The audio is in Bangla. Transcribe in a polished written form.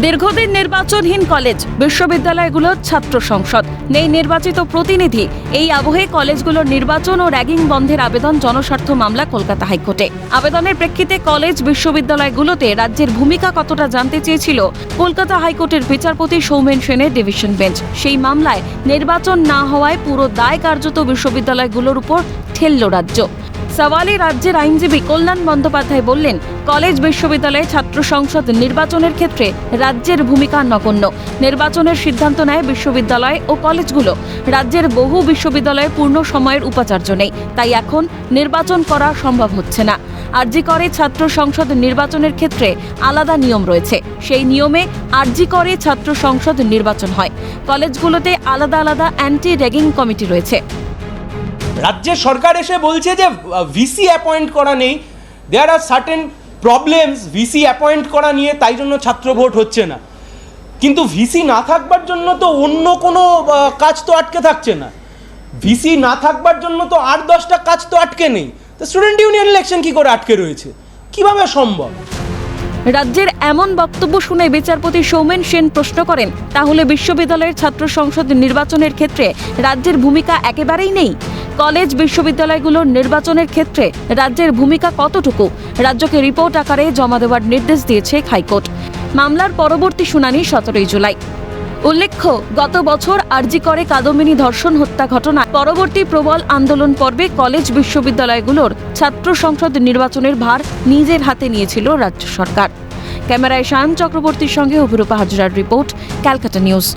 দীর্ঘদিন নির্বাচনহীন কলেজ বিশ্ববিদ্যালয়গুলোর ছাত্র সংসদ নেই নির্বাচিত প্রতিনিধি। এই আবহে কলেজগুলোর নির্বাচন ও র্যাগিং বন্ধের আবেদন জনস্বার্থ মামলা কলকাতা হাইকোর্টে। আবেদনের প্রেক্ষিতে কলেজ বিশ্ববিদ্যালয়গুলোতে রাজ্যের ভূমিকা কতটা জানতে চেয়েছিল কলকাতা হাইকোর্টের বিচারপতি সৌমেন সেনের ডিভিশন বেঞ্চ। সেই মামলায় নির্বাচন না হওয়ায় পুরো দায় কার্যত বিশ্ববিদ্যালয়গুলোর উপর ঠেলল রাজ্য। সওয়ালে রাজ্যের আইনজীবী কল্যাণ বন্দ্যোপাধ্যায় বললেন, কলেজ বিশ্ববিদ্যালয়ে ছাত্র সংসদ নির্বাচনের ক্ষেত্রে রাজ্যের ভূমিকা নগণ্য। নির্বাচনের সিদ্ধান্ত নেয় বিশ্ববিদ্যালয় ও কলেজগুলো। রাজ্যের বহু বিশ্ববিদ্যালয়ে পূর্ণ সময়ের উপাচার্য নেই, তাই এখন নির্বাচন করা সম্ভব হচ্ছে না। আরজি করে ছাত্র সংসদ নির্বাচনের ক্ষেত্রে আলাদা নিয়ম রয়েছে, সেই নিয়মে আরজি করে ছাত্র সংসদ নির্বাচন হয়। কলেজগুলোতে আলাদা আলাদা অ্যান্টি র্যাগিং কমিটি রয়েছে। রাজ্যের সরকার এসে বলছে যে ভিসি অ্যাপয়েন্ট করা নেই, there are certain problems VC appoint করা নিয়ে, তাই জন্য ছাত্র ভোট হচ্ছে না। কিন্তু ভিসি না থাকবার জন্য তো অন্য কোনো কাজ তো আটকে থাকছে না। ভিসি না থাকবার জন্য তো 8-10টা কাজ তো আটকে নেই। তো স্টুডেন্ট ইউনিয়ন ইলেকশন কি করে আটকে রয়েছে, কিভাবে সম্ভব? রাজ্যের এমন বক্তব্য শুনে বিচারপতি সৌমেন সেন প্রশ্ন করেন, তাহলে বিশ্ববিদ্যালয়ের ছাত্র সংসদ নির্বাচনের ক্ষেত্রে রাজ্যের ভূমিকা একেবারেই নেই? কলেজ বিশ্ববিদ্যালয়গুলোর নির্বাচনের ক্ষেত্রে রাজ্যের ভূমিকা কতটুকু? রাজ্যকে রিপোর্ট আকারে জমা দেওয়ার নির্দেশ দিয়েছে হাইকোর্ট। মামলার পরবর্তী শুনানি 17 জুলাই। উল্লেখ্য, গত বছর আরজি করে কাদম্বিনী ধর্ষণ হত্যা ঘটনা পরবর্তী প্রবল আন্দোলন পর্বে কলেজ বিশ্ববিদ্যালয়গুলোর ছাত্র সংসদ নির্বাচনের ভার নিজের হাতে নিয়েছিল রাজ্য সরকার। ক্যামেরায় সায়ন চক্রবর্তীর সঙ্গে অভিরূপা হাজরার রিপোর্ট, ক্যালকাটা নিউজ।